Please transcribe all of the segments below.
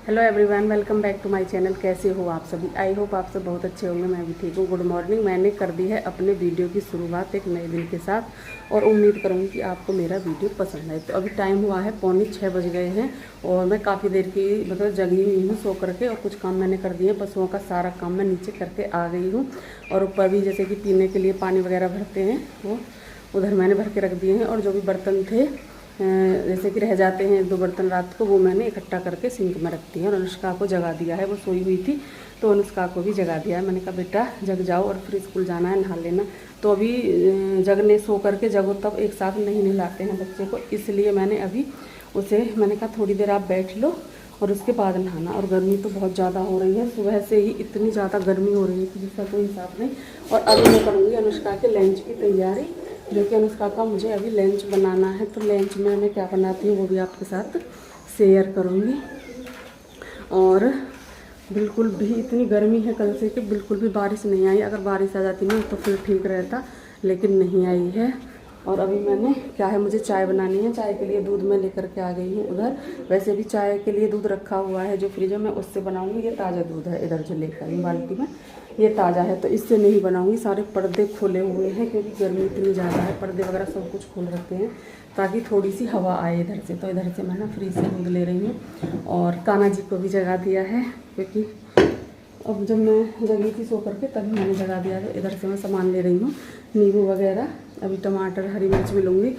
Hello everyone, welcome back to my channel. कैसे हो आप सभी? आई होप आप सब बहुत अच्छे होंगे। मैं भी ठीक हूँ। Good morning. मैंने कर दी है अपने वीडियो की शुरुआत एक नए दिन के साथ और उम्मीद करूँगी कि आपको मेरा वीडियो पसंद आए। तो अभी टाइम हुआ है 6:45 बज गए हैं और मैं काफ़ी देर की जगी हुई हूँ सो करके, और कुछ काम मैंने कर दिए। पशुओं का सारा काम मैं नीचे करके आ गई हूँ और ऊपर भी जैसे कि पीने के लिए पानी वगैरह भरते हैं वो उधर मैंने भर के रख दिए हैं। और जो भी बर्तन थे जैसे कि रह जाते हैं 1-2 बर्तन रात को, वो मैंने इकट्ठा करके सिंक में रखती है। और अनुष्का को जगा दिया है, वो सोई हुई थी तो अनुष्का को भी जगा दिया है। मैंने कहा बेटा जग जाओ और फिर स्कूल जाना है, नहा लेना। तो अभी जगने सो करके जगो तब एक साथ नहीं नहलाते हैं बच्चे को, इसलिए मैंने अभी मैंने कहा थोड़ी देर आप बैठ लो और उसके बाद नहाना। और गर्मी तो बहुत ज़्यादा हो रही है, सुबह से ही इतनी ज़्यादा गर्मी हो रही है कि जिसका कोई हिसाब नहीं। और अभी मैं करूँगी अनुष्का के लंच की तैयारी, जो कि अनुष्का का मुझे अभी लंच बनाना है। तो लंच में मैं क्या बनाती हूँ वो भी आपके साथ शेयर करूँगी। और बिल्कुल भी इतनी गर्मी है कल से कि बिल्कुल भी बारिश नहीं आई। अगर बारिश आ जाती ना तो फिर ठीक रहता, लेकिन नहीं आई है। और अभी मैंने क्या है, मुझे चाय बनानी है। चाय के लिए दूध मैं लेकर के आ गई हूँ उधर। वैसे भी चाय के लिए दूध रखा हुआ है जो फ्रिज में, उससे बनाऊँगी। ये ताज़ा दूध है इधर जो लेकर आई बाल्टी में, ये ताज़ा है तो इससे नहीं बनाऊँगी। सारे पर्दे खोले हुए हैं क्योंकि गर्मी इतनी ज़्यादा है, पर्दे वगैरह सब कुछ खोल रखे हैं ताकि थोड़ी सी हवा आए इधर से। तो इधर से मैं ना फ्रिज से दूध ले रही हूँ। और कान्हा जी को भी जगा दिया है क्योंकि अब जब मैं जगी थी सो करके तभी मैंने जगा दिया है। इधर से मैं सामान ले रही हूँ, नींबू वगैरह, अभी टमाटर हरी मिर्च भी लूँगी।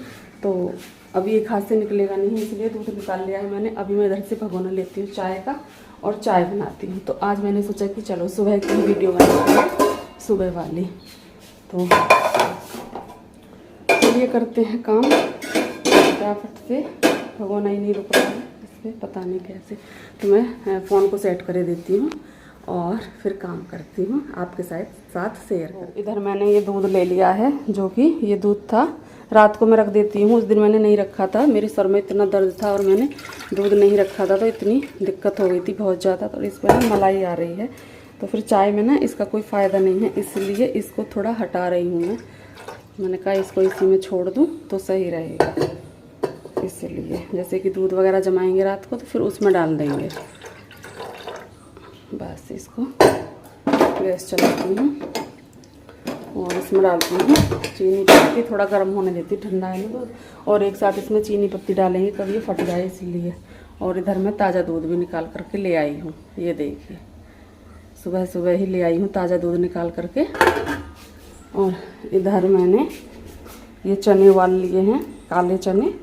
तो अभी एक हाथ से निकलेगा नहीं, इसलिए दूध निकाल लिया है मैंने। अभी मैं इधर से भगोना लेती हूँ चाय का और चाय बनाती हूँ। तो आज मैंने सोचा कि चलो सुबह की वीडियो बनाती हूँ, सुबह वाली। तो चलिए करते हैं काम फटाफट से। भगोना ही नहीं रुक रहा है इस पर, पता नहीं कैसे। तो मैं फ़ोन को सेट कर देती हूँ और फिर काम करती हूँ, आपके साथ शेयर कर। इधर मैंने ये दूध ले लिया है, जो कि ये दूध था रात को मैं रख देती हूँ। उस दिन मैंने नहीं रखा था, मेरे सर में इतना दर्द था और मैंने दूध नहीं रखा था तो इतनी दिक्कत हो गई थी बहुत ज़्यादा। तो इस पर ना मलाई आ रही है, तो फिर चाय में ना इसका कोई फ़ायदा नहीं है, इसलिए इसको थोड़ा हटा रही हूँ मैं। मैंने कहा इसको इसी में छोड़ दूँ तो सही रहेगा, इसलिए जैसे कि दूध वगैरह जमाएंगे रात को तो फिर उसमें डाल देंगे। बस इसको गैस चलाती हूँ और इसमें डालती हूँ चीनी पत्ती, थोड़ा गर्म होने देती, ठंडा है ना। और एक साथ इसमें चीनी पत्ती डालेंगे कभी ये फट जाए, इसीलिए। और इधर मैं ताज़ा दूध भी निकाल करके ले आई हूँ, ये देखिए सुबह सुबह ही ले आई हूँ ताज़ा दूध निकाल करके। और इधर मैंने ये चने उबाल लिए हैं, काले चने,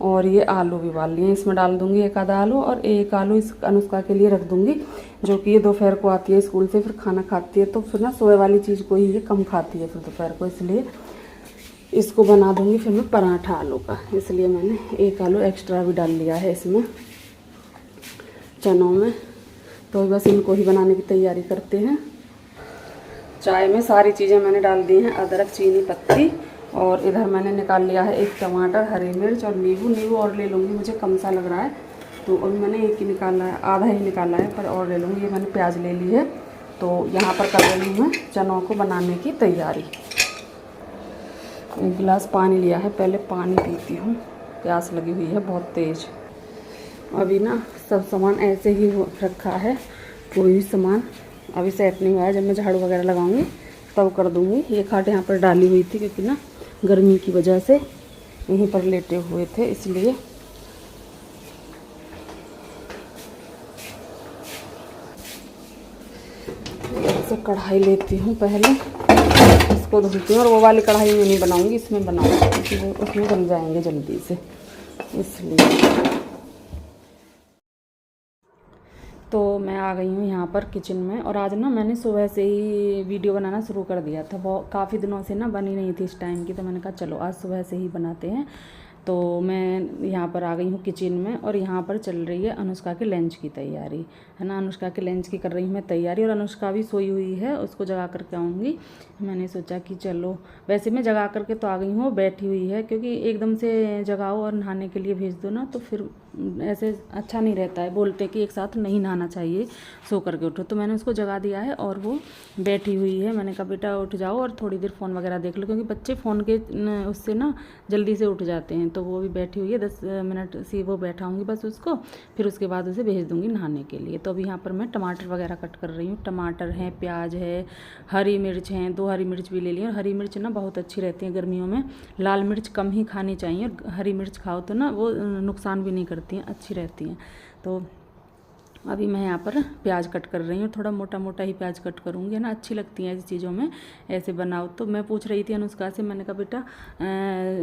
और ये आलू भी उबाल लिए हैं। इसमें डाल दूंगी एक आधा आलू, और एक आलू इस अनुष्का के लिए रख दूंगी, जो कि ये दोपहर को आती है स्कूल से, फिर खाना खाती है तो फिर ना सोए वाली चीज़ को ही ये कम खाती है फिर दोपहर को, इसलिए इसको बना दूंगी फिर मैं पराठा आलू का। इसलिए मैंने एक आलू एक्स्ट्रा भी डाल लिया है इसमें चनों में। तो बस इनको ही बनाने की तैयारी करते हैं। चाय में सारी चीज़ें मैंने डाल दी हैं, अदरक, चीनी पत्ती, और इधर मैंने निकाल लिया है एक टमाटर, हरी मिर्च और नींबू और ले लूँगी, मुझे कम सा लग रहा है तो अभी मैंने एक ही निकाला है, आधा ही निकाला है, पर और ले लूँगी। ये मैंने प्याज ले ली है। तो यहाँ पर कर रही हूँ मैं चनों को बनाने की तैयारी। एक गिलास पानी लिया है, पहले पानी पीती हूँ, प्यास लगी हुई है बहुत तेज़। अभी ना सब सामान ऐसे ही रखा है, कोई भी सामान अभी सेट नहीं हुआ है। जब मैं झाड़ू वगैरह लगाऊंगी तब कर दूंगी। ये खाट यहाँ पर डाली हुई थी क्योंकि ना गर्मी की वजह से यहीं पर लेटे हुए थे, इसलिए। ऐसे कढ़ाई लेती हूँ, पहले इसको धुलती हूँ। और वो वाली कढ़ाई में नहीं बनाऊंगी, इसमें बनाऊंगी क्योंकि वो उसमें बन जाएंगे जल्दी से, इसलिए। तो मैं आ गई हूँ यहाँ पर किचन में। और आज ना मैंने सुबह से ही वीडियो बनाना शुरू कर दिया था, बहुत काफ़ी दिनों से ना बनी नहीं थी इस टाइम की, तो मैंने कहा चलो आज सुबह से ही बनाते हैं। तो मैं यहाँ पर आ गई हूँ किचन में, और यहाँ पर चल रही है अनुष्का के लंच की तैयारी, है ना। अनुष्का के लंच की कर रही हूँ मैं तैयारी, और अनुष्का भी सोई हुई है, उसको जगा करके आऊँगी। मैंने सोचा कि चलो, वैसे मैं जगा करके तो आ गई हूँ, बैठी हुई है, क्योंकि एकदम से जगाओ और नहाने के लिए भेज दो ना तो फिर ऐसे अच्छा नहीं रहता है, बोलते कि एक साथ नहीं नहाना चाहिए, सो करके उठो। तो मैंने उसको जगा दिया है और वो बैठी हुई है। मैंने कहा बेटा उठ जाओ और थोड़ी देर फ़ोन वगैरह देख लो, क्योंकि बच्चे फ़ोन के उससे ना जल्दी से उठ जाते हैं। तो वो भी बैठी हुई है, 10 मिनट से वो बैठाऊँगी बस उसको, फिर उसके बाद उसे भेज दूँगी नहाने के लिए। तो अभी यहाँ पर मैं टमाटर वगैरह कट कर रही हूँ। टमाटर हैं, प्याज है, हरी मिर्च हैं, 2 हरी मिर्च भी ले ली। और हरी मिर्च ना बहुत अच्छी रहती है गर्मियों में, लाल मिर्च कम ही खानी चाहिए, और हरी मिर्च खाओ तो ना वो नुकसान भी नहीं करती हैं, अच्छी रहती हैं। तो अभी मैं यहाँ पर प्याज कट कर रही हूँ, थोड़ा मोटा मोटा ही प्याज कट करूँगी, है ना, अच्छी लगती हैं ऐसी चीज़ों में, ऐसे बनाओ। तो मैं पूछ रही थी अनुष्का से, मैंने कहा बेटा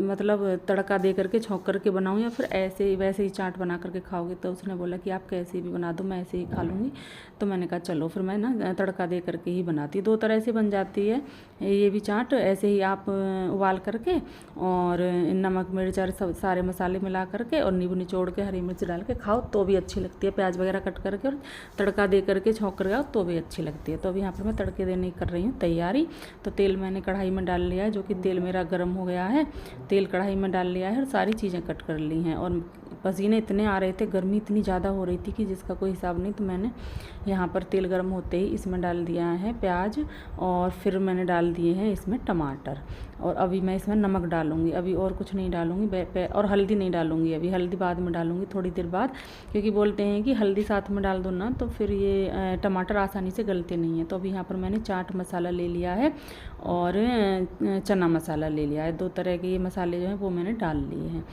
मतलब तड़का दे करके छौंक करके बनाऊँ या फिर ऐसे वैसे ही चाट बना करके खाओगे? तो उसने बोला कि आप कैसे भी बना दो, मैं ऐसे ही खा लूँगी। तो मैंने कहा चलो फिर मैं ना तड़का दे करके ही बनाती हूँ। 2 तरह से बन जाती है ये भी चाट, ऐसे ही आप उबाल करके और नमक मिर्च और सब सारे मसाले मिला करके और नींबू निचोड़ के हरी मिर्च डाल के खाओ तो भी अच्छी लगती है। प्याज वगैरह कट करके और तड़का दे करके छौंक कर आओ तो भी अच्छी लगती है। तो अभी यहाँ पर मैं तड़के देने की कर रही हूँ तैयारी। तो तेल मैंने कढ़ाई में डाल लिया है, जो कि तेल मेरा गर्म हो गया है। तेल कढ़ाई में डाल लिया है और सारी चीज़ें कट कर ली हैं। और पसीने इतने आ रहे थे, गर्मी इतनी ज़्यादा हो रही थी कि जिसका कोई हिसाब नहीं। तो मैंने यहाँ पर तेल गर्म होते ही इसमें डाल दिया है प्याज, और फिर मैंने डाल दिए हैं इसमें टमाटर, और अभी मैं इसमें नमक डालूँगी, अभी और कुछ नहीं डालूँगी, और हल्दी नहीं डालूँगी। अभी हल्दी बाद में डालूँगी, थोड़ी देर बाद, क्योंकि बोलते हैं कि हल्दी साथ में डाल दो ना तो फिर ये टमाटर आसानी से गलते नहीं हैं। तो अभी यहाँ पर मैंने चाट मसाला ले लिया है और चना मसाला ले लिया है। 2 तरह के ये मसाले जो हैं वो मैंने डाल लिए हैं।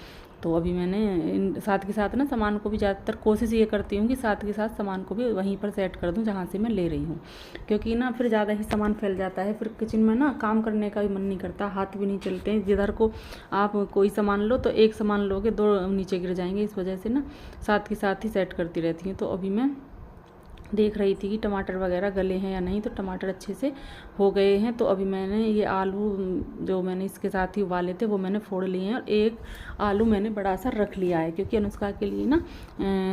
तो अभी मैंने इन साथ के साथ ना सामान को भी ज़्यादातर कोशिश ये करती हूँ कि साथ के साथ सामान को भी वहीं पर सेट कर दूँ जहाँ से मैं ले रही हूँ, क्योंकि ना फिर ज़्यादा ही सामान फैल जाता है, फिर किचन में ना काम करने का भी मन नहीं करता, हाथ भी नहीं चलते हैं। जिधर को आप कोई सामान लो तो एक सामान लोगे 2 नीचे गिर जाएंगे, इस वजह से ना साथ के साथ ही सेट करती रहती हूँ। तो अभी मैं देख रही थी कि टमाटर वगैरह गले हैं या नहीं, तो टमाटर अच्छे से हो गए हैं। तो अभी मैंने ये आलू जो मैंने इसके साथ ही उबाले थे वो मैंने फोड़ लिए हैं, और एक आलू मैंने बड़ा सा रख लिया है, क्योंकि अनुष्का के लिए ना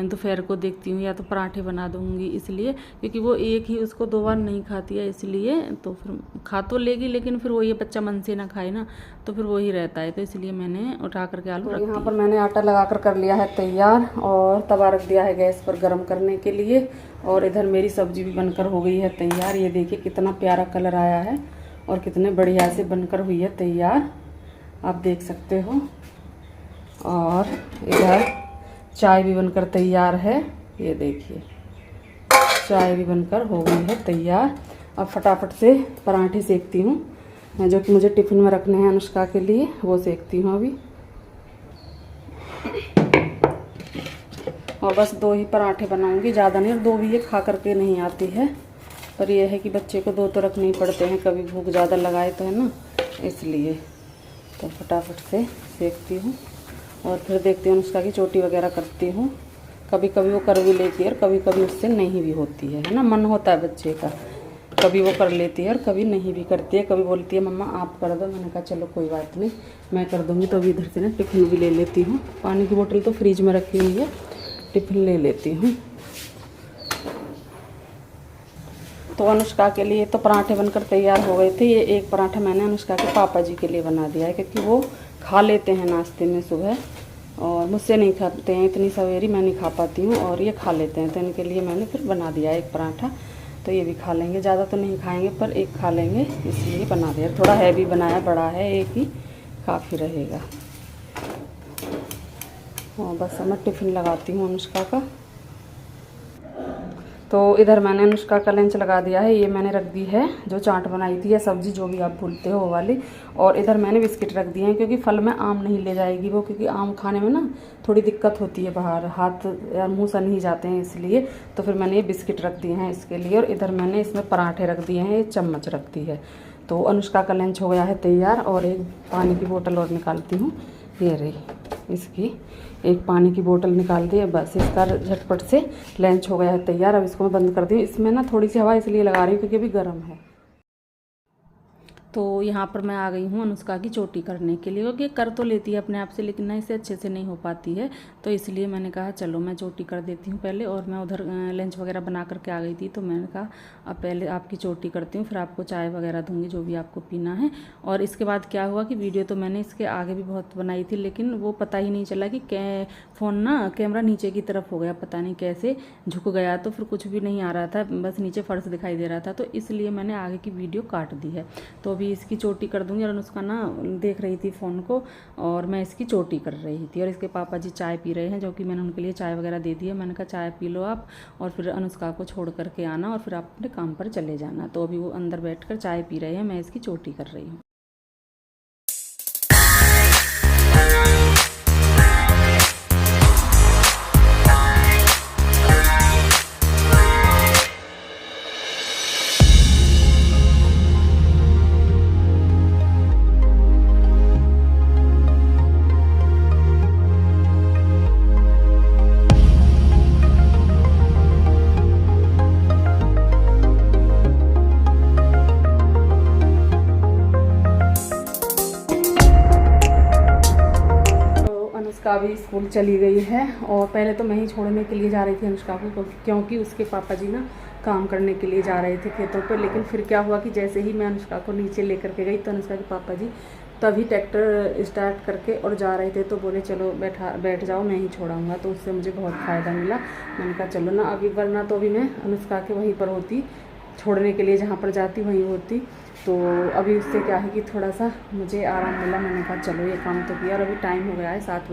दोपहर को देखती हूँ या तो पराठे बना दूँगी, इसलिए क्योंकि वो एक ही उसको 2 बार नहीं खाती है, इसलिए तो फिर खा तो लेगी लेकिन फिर वो ये बच्चा मन से ना खाए ना, तो फिर वही रहता है। तो इसलिए मैंने उठा करके आलू रख दिया। यहाँ पर मैंने आटा लगा कर लिया है तैयार, और तवा रख दिया है गैस पर गर्म करने के लिए। और इधर मेरी सब्जी भी बनकर हो गई है तैयार। ये देखिए कितना प्यारा कलर आया है और कितने बढ़िया से बनकर हुई है तैयार, आप देख सकते हो। और इधर चाय भी बनकर तैयार है, ये देखिए चाय भी बनकर हो गई है तैयार। अब फटाफट से पराठे सेकती हूँ, जो कि मुझे टिफ़िन में रखने हैं अनुष्का के लिए, वो सेकती हूँ अभी। और बस 2 ही पराठे बनाऊंगी, ज़्यादा नहीं, और 2 भी ये खा करके नहीं आती है, पर यह है कि बच्चे को 2 तो रखने ही पड़ते हैं, कभी भूख ज़्यादा लगाए तो, है ना, इसलिए। तो फटाफट से सेकती हूँ और फिर देखती हूँ उसका की चोटी वगैरह करती हूँ। कभी कभी वो कर भी लेती है और कभी कभी उससे नहीं भी होती है ना, मन होता है बच्चे का, कभी वो कर लेती है और कभी नहीं भी करती है। कभी बोलती है मम्मा आप कर दो, मैंने कहा चलो कोई बात नहीं मैं कर दूँगी। तो अभी इधर से ना टिफ़िन भी ले लेती हूँ, पानी की बोतल तो फ्रिज में रखी हुई है, टिफ़िन ले लेती हूँ। तो अनुष्का के लिए तो पराठे बनकर तैयार हो गए थे। ये एक पराठा मैंने अनुष्का के पापा जी के लिए बना दिया है, क्योंकि वो खा लेते हैं नाश्ते में सुबह, और मुझसे नहीं खाते हैं, इतनी सवेरी मैं नहीं खा पाती हूँ, और ये खा लेते हैं, तो इनके लिए मैंने फिर बना दिया एक पराठा। तो ये भी खा लेंगे, ज़्यादा तो नहीं खाएंगे पर एक खा लेंगे, इसलिए बना दिया। थोड़ा हैवी बनाया, बड़ा है, एक ही काफ़ी रहेगा। और बस मैं टिफ़िन लगाती हूँ अनुष्का का। तो इधर मैंने अनुष्का का लंच लगा दिया है। ये मैंने रख दी है जो चाट बनाई थी या सब्जी, जो भी आप भूलते हो वो वाली। और इधर मैंने बिस्किट रख दिए हैं, क्योंकि फल में आम नहीं ले जाएगी वो, क्योंकि आम खाने में ना थोड़ी दिक्कत होती है, बाहर हाथ या मुँह सन ही जाते हैं, इसलिए। तो फिर मैंने ये बिस्किट रख दिए हैं इसके लिए। और इधर मैंने इसमें पराठे रख दिए हैं, ये चम्मच रख दी है। तो अनुष्का का लंच हो गया है तैयार। और एक पानी की बोतल और निकालती हूँ, ये रही, इसकी एक पानी की बोतल निकाल दी है। बस इसका झटपट से लंच हो गया है तैयार। अब इसको मैं बंद कर दी हूँ। इसमें ना थोड़ी सी हवा इसलिए लगा रही हूँ क्योंकि अभी गर्म है। तो यहाँ पर मैं आ गई हूँ अनुष्का की चोटी करने के लिए, क्योंकि कर तो लेती है अपने आप से लेकिन ना इसे अच्छे से नहीं हो पाती है। तो इसलिए मैंने कहा चलो मैं चोटी कर देती हूँ पहले। और मैं उधर लंच वगैरह बना करके आ गई थी, तो मैंने कहा अब पहले आपकी चोटी करती हूँ, फिर आपको चाय वगैरह दूँगी जो भी आपको पीना है। और इसके बाद क्या हुआ कि वीडियो तो मैंने इसके आगे भी बहुत बनाई थी, लेकिन वो पता ही नहीं चला कि फ़ोन ना कैमरा नीचे की तरफ हो गया, पता नहीं कैसे झुक गया, तो फिर कुछ भी नहीं आ रहा था, बस नीचे फर्श दिखाई दे रहा था। तो इसलिए मैंने आगे की वीडियो काट दी है। तो अभी इसकी चोटी कर दूंगी। और उसका ना देख रही थी फ़ोन को और मैं इसकी चोटी कर रही थी। और इसके पापा जी चाय पी रहे हैं, जो कि मैंने उनके लिए चाय वगैरह दे दी है। मैंने कहा चाय पी लो आप और फिर अनुष्का को छोड़ करके आना और फिर आप अपने काम पर चले जाना। तो अभी वो अंदर बैठकर चाय पी रहे हैं, मैं इसकी चोटी कर रही हूँ। अनुष्का भी स्कूल चली गई है और पहले तो मैं ही छोड़ने के लिए जा रही थी अनुष्का को, क्योंकि उसके पापा जी ना काम करने के लिए जा रहे थे खेतों पर। लेकिन फिर क्या हुआ कि जैसे ही मैं अनुष्का को नीचे लेकर के गई तो अनुष्का के पापा जी तभी ट्रैक्टर स्टार्ट करके और जा रहे थे, तो बोले चलो बैठ जाओ मैं ही छोड़ाऊँगा। तो उससे मुझे बहुत फ़ायदा मिला। मैंने कहा चलो ना अभी, वरना तो अभी मैं अनुष्का के वहीं पर होती, छोड़ने के लिए जहाँ पर जाती वहीं होती। तो अभी उससे क्या है कि थोड़ा सा मुझे आराम मिला। मैंने कहा चलो ये काम तो किया। और अभी टाइम हो गया है 7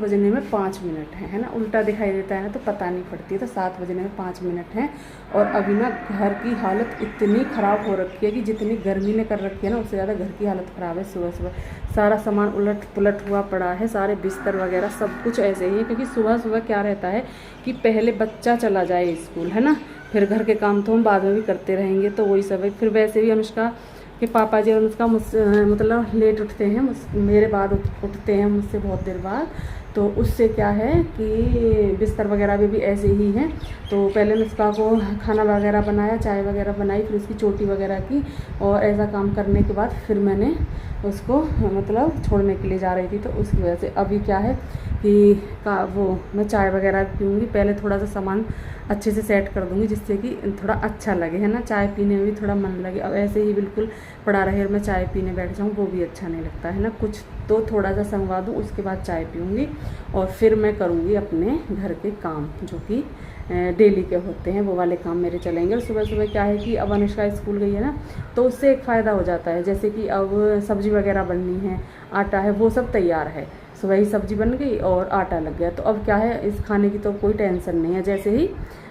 बजने में 5 मिनट है ना, उल्टा दिखाई देता है ना तो पता नहीं पड़ती। तो 7 बजने में 5 मिनट हैं। और अभी ना घर की हालत इतनी ख़राब हो रखी है कि जितनी गर्मी ने कर रखी है ना उससे ज़्यादा घर की हालत ख़राब है। सुबह सुबह सारा सामान उलट पुलट हुआ पड़ा है, सारे बिस्तर वगैरह सब कुछ ऐसे ही है। क्योंकि सुबह सुबह क्या रहता है कि पहले बच्चा चला जाए स्कूल, है ना, फिर घर के काम तो हम बाद में भी करते रहेंगे, तो वही सब है। फिर वैसे भी अनुष्का के पापा जी और उसका मतलब लेट उठते हैं, मेरे बाद उठते हैं मुझसे बहुत देर बाद। तो उससे क्या है कि बिस्तर वगैरह भी ऐसे ही हैं। तो पहले अनुष्का को खाना वगैरह बनाया, चाय वगैरह बनाई, फिर उसकी चोटी वगैरह की। और ऐसा काम करने के बाद फिर मैंने उसको मतलब छोड़ने के लिए जा रही थी। तो उसकी वजह से अभी क्या है कि मैं चाय वगैरह पीऊँगी। पहले थोड़ा सा सामान अच्छे से सेट कर दूँगी जिससे कि थोड़ा अच्छा लगे, है ना, चाय पीने में भी थोड़ा मन लगे। अब ऐसे ही बिल्कुल पड़ा रहे और मैं चाय पीने बैठ जाऊँ वो भी अच्छा नहीं लगता, है ना। कुछ तो थोड़ा सा संगवा दूँ, उसके बाद चाय पीऊँगी और फिर मैं करूँगी अपने घर के काम जो कि डेली के होते हैं, वो वाले काम मेरे चलेंगे। और सुबह सुबह क्या है कि अब अनुष्का स्कूल गई है ना, तो उससे एक फ़ायदा हो जाता है। जैसे कि अब सब्ज़ी वगैरह बननी है, आटा है, वो सब तैयार है। सुबह ही सब्ज़ी बन गई और आटा लग गया, तो अब क्या है इस खाने की तो कोई टेंशन नहीं है। जैसे ही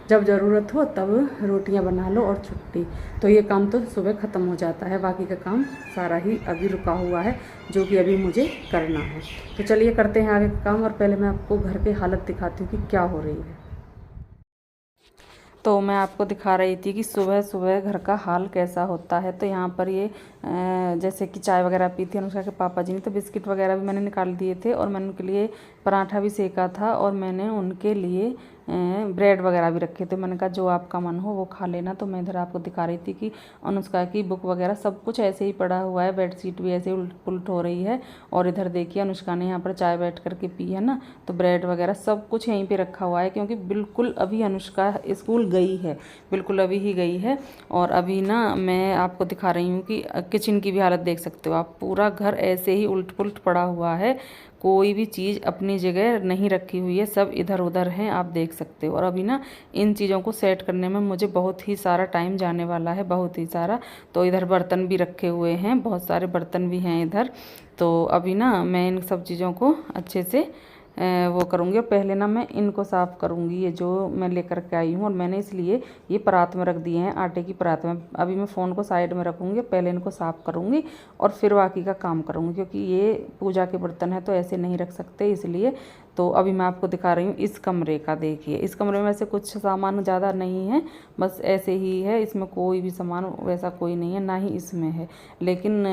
जब ज़रूरत हो तब रोटियां बना लो और छुट्टी। तो ये काम तो सुबह ख़त्म हो जाता है। बाकी का काम सारा ही अभी रुका हुआ है जो कि अभी मुझे करना है। तो चलिए करते हैं आगे का काम। और पहले मैं आपको घर की हालत दिखाती हूँ कि क्या हो रही है। तो मैं आपको दिखा रही थी कि सुबह सुबह घर का हाल कैसा होता है। तो यहाँ पर ये जैसे कि चाय वगैरह पी थी अनुष्का के पापा जी ने, तो बिस्किट वगैरह भी मैंने निकाल दिए थे और मैंने उनके लिए पराठा भी सेका था और मैंने उनके लिए ब्रेड वगैरह भी रखे थे। मैंने कहा जो आपका मन हो वो खा लेना। तो मैं इधर आपको दिखा रही थी कि अनुष्का की बुक वगैरह सब कुछ ऐसे ही पड़ा हुआ है, बेडशीट भी ऐसे उलट पुलट हो रही है। और इधर देखिए अनुष्का ने यहाँ पर चाय बैठ करके पी है ना, तो ब्रेड वगैरह सब कुछ यहीं पे रखा हुआ है क्योंकि बिल्कुल अभी अनुष्का स्कूल गई है, बिल्कुल अभी ही गई है। और अभी ना मैं आपको दिखा रही हूँ कि किचन की भी हालत देख सकते हो आप, पूरा घर ऐसे ही उलट पुलट पड़ा हुआ है, कोई भी चीज़ अपनी जगह नहीं रखी हुई है, सब इधर उधर हैं, आप देख सकते हो। और अभी ना इन चीज़ों को सेट करने में मुझे बहुत ही सारा टाइम जाने वाला है, बहुत ही सारा। तो इधर बर्तन भी रखे हुए हैं, बहुत सारे बर्तन भी हैं इधर। तो अभी ना मैं इन सब चीज़ों को अच्छे से वो करूँगी। और पहले ना मैं इनको साफ़ करूँगी, ये जो मैं लेकर के आई हूँ। और मैंने इसलिए ये परात में रख दिए हैं, आटे की परात में। अभी मैं फ़ोन को साइड में रखूँगी, पहले इनको साफ़ करूँगी और फिर बाकी का काम करूँगी, क्योंकि ये पूजा के बर्तन है तो ऐसे नहीं रख सकते इसलिए। तो अभी मैं आपको दिखा रही हूँ इस कमरे का। देखिए इस कमरे में वैसे कुछ सामान ज़्यादा नहीं है, बस ऐसे ही है, इसमें कोई भी सामान वैसा कोई नहीं है, ना ही इसमें है। लेकिन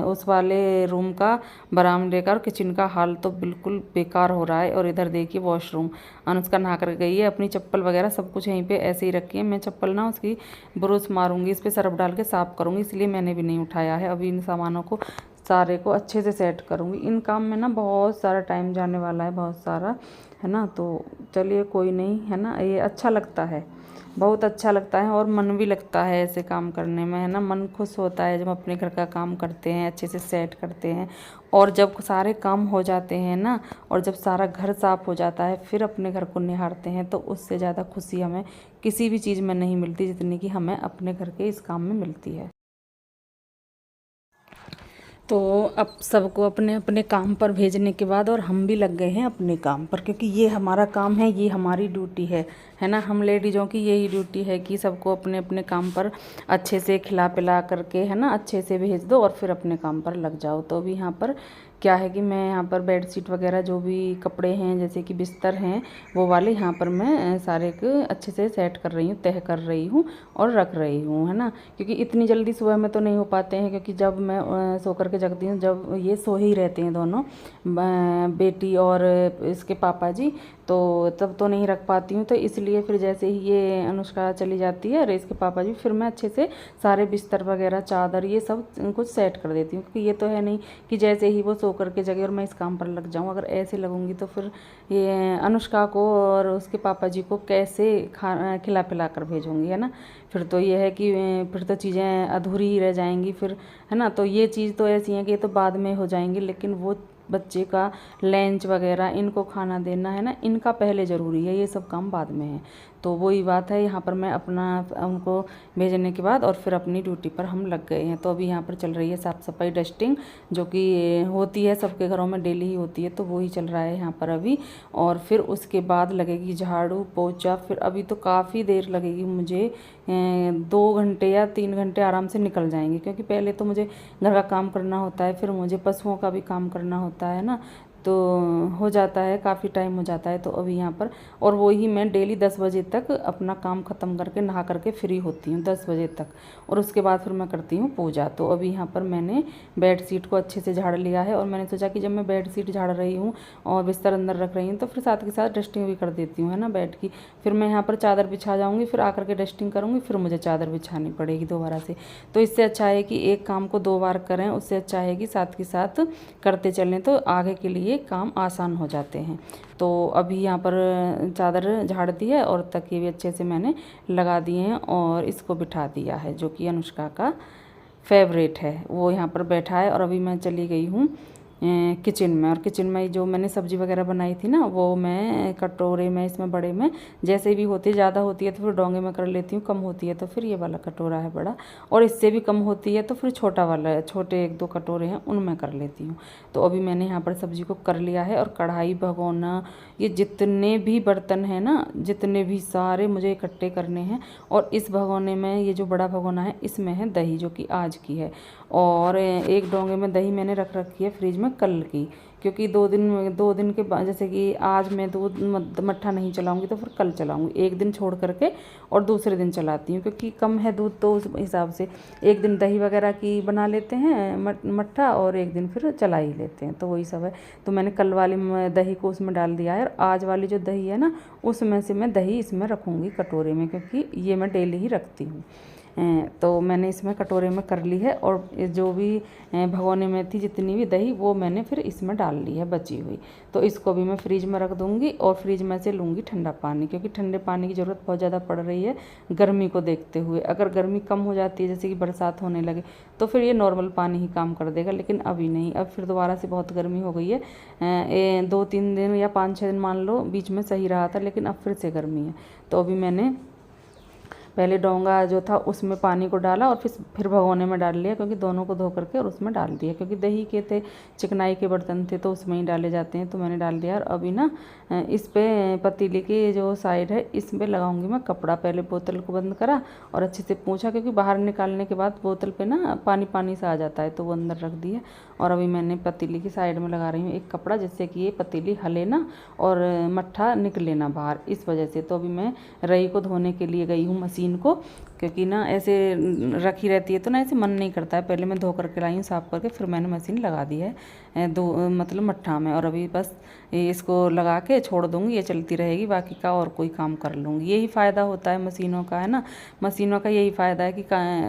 उस वाले रूम का, बरामदे का और किचन का हाल तो बिल्कुल बेकार हो रहा है। और इधर देखिए वॉशरूम, अनुष्का नहा कर गई है, अपनी चप्पल वगैरह सब कुछ यहीं पे ऐसे ही रखी है। मैं चप्पल ना उसकी ब्रुश मारूंगी, इस पर सर्फ डाल के साफ़ करूँगी, इसलिए मैंने भी नहीं उठाया है। अभी इन सामानों को सारे को अच्छे से सेट करूँगी। इन काम में ना बहुत सारा टाइम जाने वाला है, बहुत सारा, है ना। तो चलिए कोई नहीं, है ना, ये अच्छा लगता है, बहुत अच्छा लगता है और मन भी लगता है ऐसे काम करने में, है ना। मन खुश होता है जब अपने घर का काम करते हैं, अच्छे से सेट करते हैं। और जब सारे काम हो जाते हैं ना, और जब सारा घर साफ हो जाता है, फिर अपने घर को निहारते हैं, तो उससे ज़्यादा खुशी हमें किसी भी चीज़ में नहीं मिलती जितनी कि हमें अपने घर के इस काम में मिलती है। तो अब सबको अपने अपने काम पर भेजने के बाद और हम भी लग गए हैं अपने काम पर, क्योंकि ये हमारा काम है, ये हमारी ड्यूटी है ना। हम लेडीज़ों की यही ड्यूटी है कि सबको अपने अपने काम पर अच्छे से खिला पिला करके, है ना, अच्छे से भेज दो और फिर अपने काम पर लग जाओ। तो अभी यहाँ पर क्या है कि मैं यहाँ पर बेडशीट वगैरह जो भी कपड़े हैं, जैसे कि बिस्तर हैं, वो वाले यहाँ पर मैं सारे को अच्छे से सेट कर रही हूँ, तह कर रही हूँ और रख रही हूँ, है ना। क्योंकि इतनी जल्दी सुबह में तो नहीं हो पाते हैं, क्योंकि जब मैं सो करके जगती हूँ, जब ये सो ही रहते हैं दोनों, बेटी और इसके पापा जी, तो तब तो नहीं रख पाती हूँ। तो इसलिए फिर जैसे ही ये अनुष्का चली जाती है और इसके पापा जी, फिर मैं अच्छे से सारे बिस्तर वगैरह, चादर, ये सब कुछ सेट कर देती हूँ। क्योंकि ये तो है नहीं कि जैसे ही वो सो करके जगह और मैं इस काम पर लग जाऊँ। अगर ऐसे लगूंगी तो फिर ये अनुष्का को और उसके पापा जी को कैसे खिला पिला कर भेजूँगी, है ना। फिर तो ये है कि फिर तो चीज़ें अधूरी ही रह जाएंगी फिर, है ना। तो ये चीज़ तो ऐसी है कि ये तो बाद में हो जाएंगी, लेकिन वो बच्चे का लंच वगैरह, इनको खाना देना, है ना, इनका पहले ज़रूरी है, ये सब काम बाद में है। तो वही बात है, यहाँ पर मैं अपना उनको भेजने के बाद और फिर अपनी ड्यूटी पर हम लग गए हैं। तो अभी यहाँ पर चल रही है साफ़ सफाई, डस्टिंग, जो कि होती है सबके घरों में, डेली ही होती है, तो वही चल रहा है यहाँ पर अभी। और फिर उसके बाद लगेगी झाड़ू पोछा। फिर अभी तो काफ़ी देर लगेगी मुझे, 2 घंटे या 3 घंटे आराम से निकल जाएंगे, क्योंकि पहले तो मुझे घर का काम करना होता है, फिर मुझे पशुओं का भी काम करना होता है ना, तो हो जाता है, काफ़ी टाइम हो जाता है। तो अभी यहाँ पर, और वही मैं डेली 10 बजे तक अपना काम ख़त्म करके नहा करके फ्री होती हूँ 10 बजे तक, और उसके बाद फिर मैं करती हूँ पूजा। तो अभी यहाँ पर मैंने बेड शीट को अच्छे से झाड़ लिया है, और मैंने सोचा कि जब मैं बेड शीट झाड़ रही हूँ और बिस्तर अंदर रख रही हूँ, तो फिर साथ के साथ डस्टिंग भी कर देती हूँ, है ना, बेड की। फिर मैं यहाँ पर चादर बिछा जाऊँगी, फिर आकर के डस्टिंग करूँगी, फिर मुझे चादर बिछानी पड़ेगी दोबारा से। तो इससे अच्छा है कि एक काम को 2 बार करें, उससे अच्छा है कि साथ के साथ करते चलें, तो आगे के लिए काम आसान हो जाते हैं। तो अभी यहाँ पर चादर झाड़ दी है और तकिए भी अच्छे से मैंने लगा दिए हैं, और इसको बिठा दिया है, जो कि अनुष्का का फेवरेट है, वो यहाँ पर बैठा है। और अभी मैं चली गई हूँ किचन में, और किचन में जो मैंने सब्ज़ी वगैरह बनाई थी ना, वो मैं कटोरे में, इसमें बड़े में, जैसे भी होती है, ज़्यादा होती है तो फिर डोंगे में कर लेती हूँ, कम होती है तो फिर ये वाला कटोरा है बड़ा, और इससे भी कम होती है तो फिर छोटा वाला, छोटे 1-2 कटोरे हैं, उनमें कर लेती हूँ। तो अभी मैंने यहाँ पर सब्ज़ी को कर लिया है, और कढ़ाई, भगोना, ये जितने भी बर्तन हैं ना, जितने भी सारे मुझे इकट्ठे करने हैं। और इस भगोने में, ये जो बड़ा भगोना है, इसमें है दही, जो कि आज की है, और एक डोंगे में दही मैंने रख रखी है फ्रिज में कल की, क्योंकि 2 दिन के बाद, जैसे कि आज मैं दूध मट्ठा नहीं चलाऊंगी तो फिर कल चलाऊंगी, एक दिन छोड़ करके और दूसरे दिन चलाती हूँ, क्योंकि कम है दूध, तो उस हिसाब से एक दिन दही वगैरह की बना लेते हैं मट्ठा, और एक दिन फिर चला ही लेते हैं, तो वही सब है। तो मैंने कल वाली दही को उसमें डाल दिया है, और आज वाली जो दही है ना, उसमें से मैं दही इसमें रखूँगी कटोरे में, क्योंकि ये मैं डेली ही रखती हूँ। तो मैंने इसमें कटोरे में कर ली है, और जो भी भगोने में थी जितनी भी दही, वो मैंने फिर इसमें डाल ली है बची हुई। तो इसको भी मैं फ्रिज में रख दूँगी, और फ्रिज में से लूँगी ठंडा पानी, क्योंकि ठंडे पानी की ज़रूरत बहुत ज़्यादा पड़ रही है गर्मी को देखते हुए। अगर गर्मी कम हो जाती है, जैसे कि बरसात होने लगे, तो फिर ये नॉर्मल पानी ही काम कर देगा, लेकिन अभी नहीं, अब फिर दोबारा से बहुत गर्मी हो गई है। 2-3 दिन या 5-6 दिन मान लो बीच में सही रहा था, लेकिन अब फिर से गर्मी है। तो अभी मैंने पहले डोंगा जो था उसमें पानी को डाला और फिर भगोने में डाल लिया, क्योंकि दोनों को धो करके और उसमें डाल दिया, क्योंकि दही के थे, चिकनाई के बर्तन थे तो उसमें ही डाले जाते हैं, तो मैंने डाल दिया। और अभी ना इस पे पतीले की जो साइड है इस पे लगाऊंगी मैं कपड़ा। पहले बोतल को बंद करा और अच्छे से पोंछा, क्योंकि बाहर निकालने के बाद बोतल पे ना पानी पानी सा आ जाता है, तो वो अंदर रख दिया। और अभी मैंने पतीली की साइड में लगा रही हूँ एक कपड़ा, जिससे कि ये पतीली हले ना और मट्ठा निकले ना बाहर, इस वजह से। तो अभी मैं रई को धोने के लिए गई हूँ मशीन को, क्योंकि ना ऐसे रखी रहती है तो ना ऐसे मन नहीं करता है। पहले मैं धो करके लाई हूँ साफ़ करके, फिर मैंने मशीन लगा दी है मतलब मट्ठा में। और अभी बस इसको लगा के छोड़ दूँगी, ये चलती रहेगी, बाकी का और कोई काम कर लूँगी। यही फ़ायदा होता है मशीनों का, है ना। मशीनों का यही फ़ायदा है कि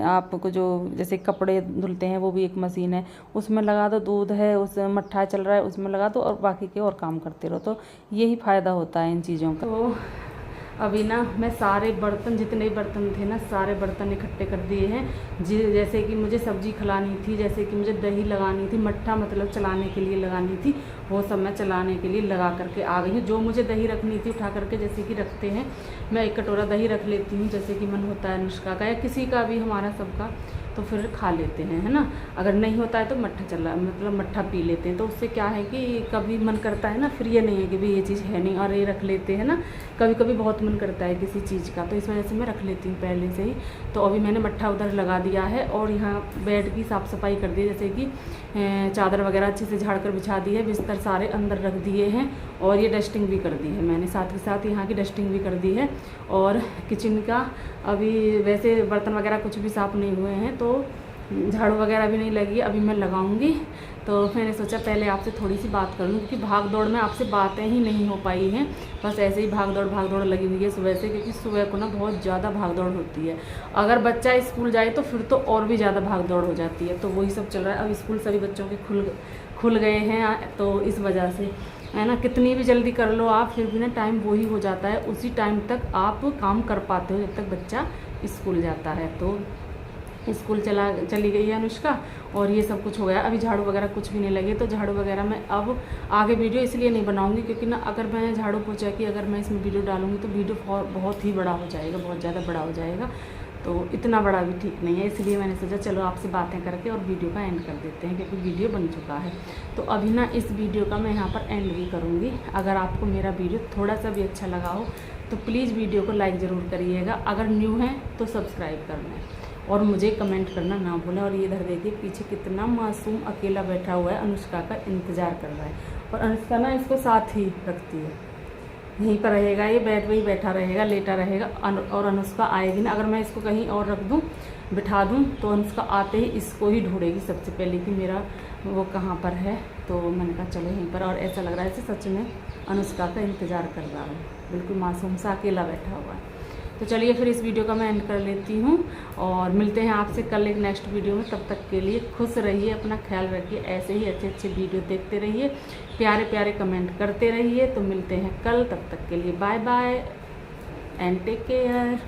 आपको जो जैसे कपड़े धुलते हैं वो भी एक मशीन है, उसमें लगा दो, दूध है उस मट्ठा चल रहा है उसमें लगा दो, और बाकी के और काम करते रहो। तो यही फ़ायदा होता है इन चीज़ों का। तो अभी ना मैं सारे बर्तन, जितने बर्तन थे ना सारे बर्तन इकट्ठे कर दिए हैं। जैसे कि मुझे सब्जी खिलानी थी, जैसे कि मुझे दही लगानी थी, मट्ठा मतलब चलाने के लिए लगानी थी, वो सब मैं चलाने के लिए लगा करके आ गई हूँ। जो मुझे दही रखनी थी उठा करके, जैसे कि रखते हैं, मैं एक कटोरा दही रख लेती हूँ, जैसे कि मन होता है अनुष्का का या किसी का भी, हमारा सबका, तो फिर खा लेते हैं, है ना। अगर नहीं होता है तो मट्ठा मतलब मट्ठा पी लेते हैं। तो उससे क्या है कि कभी मन करता है ना, फिर ये नहीं है कि भाई ये चीज़ है नहीं और ये रख लेते हैं ना, कभी कभी बहुत मन करता है किसी चीज़ का, तो इस वजह से मैं रख लेती हूँ पहले से ही। तो अभी मैंने मट्ठा उधर लगा दिया है और यहाँ बेड की साफ़ सफाई कर दी है, जैसे कि चादर वगैरह अच्छे से झाड़ कर बिछा दी है, बिस्तर सारे अंदर रख दिए हैं, और ये डस्टिंग भी कर दी है मैंने, साथ के साथ यहाँ की डस्टिंग भी कर दी है। और किचन का अभी वैसे बर्तन वगैरह कुछ भी साफ़ नहीं हुए हैं, तो झाड़ू वगैरह भी नहीं लगी, अभी मैं लगाऊंगी। तो मैंने सोचा पहले आपसे थोड़ी सी बात कर लूँ, क्योंकि भाग दौड़ में आपसे बातें ही नहीं हो पाई हैं, बस ऐसे ही भाग दौड़ लगी हुई है सुबह से, क्योंकि सुबह को ना बहुत ज़्यादा भाग दौड़ होती है। अगर बच्चा स्कूल जाए तो फिर तो और भी ज़्यादा भाग दौड़ हो जाती है, तो वही सब चल रहा है। अब स्कूल सभी बच्चों के खुल गए हैं, तो इस वजह से, है ना, कितनी भी जल्दी कर लो आप, फिर भी ना टाइम वही हो जाता है, उसी टाइम तक आप काम कर पाते हो जब तक बच्चा स्कूल जाता है। तो स्कूल चली गई है अनुष्का, और ये सब कुछ हो गया। अभी झाड़ू वगैरह कुछ भी नहीं लगे, तो झाड़ू वगैरह मैं अब आगे वीडियो इसलिए नहीं बनाऊंगी, क्योंकि ना अगर मैं झाड़ू पोछा की अगर मैं इसमें वीडियो डालूंगी तो वीडियो बहुत ही बड़ा हो जाएगा, बहुत ज़्यादा बड़ा हो जाएगा, तो इतना बड़ा भी ठीक नहीं है। इसलिए मैंने सोचा चलो आपसे बातें करके और वीडियो का एंड कर देते हैं, क्योंकि वीडियो बन चुका है। तो अभी ना इस वीडियो का मैं यहाँ पर एंड भी करूँगी। अगर आपको मेरा वीडियो थोड़ा सा भी अच्छा लगा हो तो प्लीज़ वीडियो को लाइक ज़रूर करिएगा, अगर न्यू है तो सब्सक्राइब करना, और मुझे कमेंट करना ना भूलें। और ये इधर देखिए पीछे कितना मासूम अकेला बैठा हुआ है, अनुष्का का इंतज़ार कर रहा है, और अनुष्का ना इसको साथ ही रखती है, यहीं पर रहेगा, ये बेड पे ही बैठा रहेगा, लेटा रहेगा, और अनुष्का आएगी ना, अगर मैं इसको कहीं और रख दूँ, बिठा दूँ, तो अनुष्का आते ही इसको ही ढूंढेगी सबसे पहले कि मेरा वो कहाँ पर है। तो मैंने कहा चलो यहीं पर, और ऐसा लग रहा है जैसे सच में अनुष्का का इंतज़ार कर रहा है, बिल्कुल मासूम सा अकेला बैठा हुआ है। तो चलिए फिर इस वीडियो का मैं एंड कर लेती हूँ, और मिलते हैं आपसे कल एक नेक्स्ट वीडियो में। तब तक के लिए खुश रहिए, अपना ख्याल रखिए, ऐसे ही अच्छे अच्छे वीडियो देखते रहिए, प्यारे प्यारे कमेंट करते रहिए। तो मिलते हैं कल, तब तक के लिए bye bye and take care.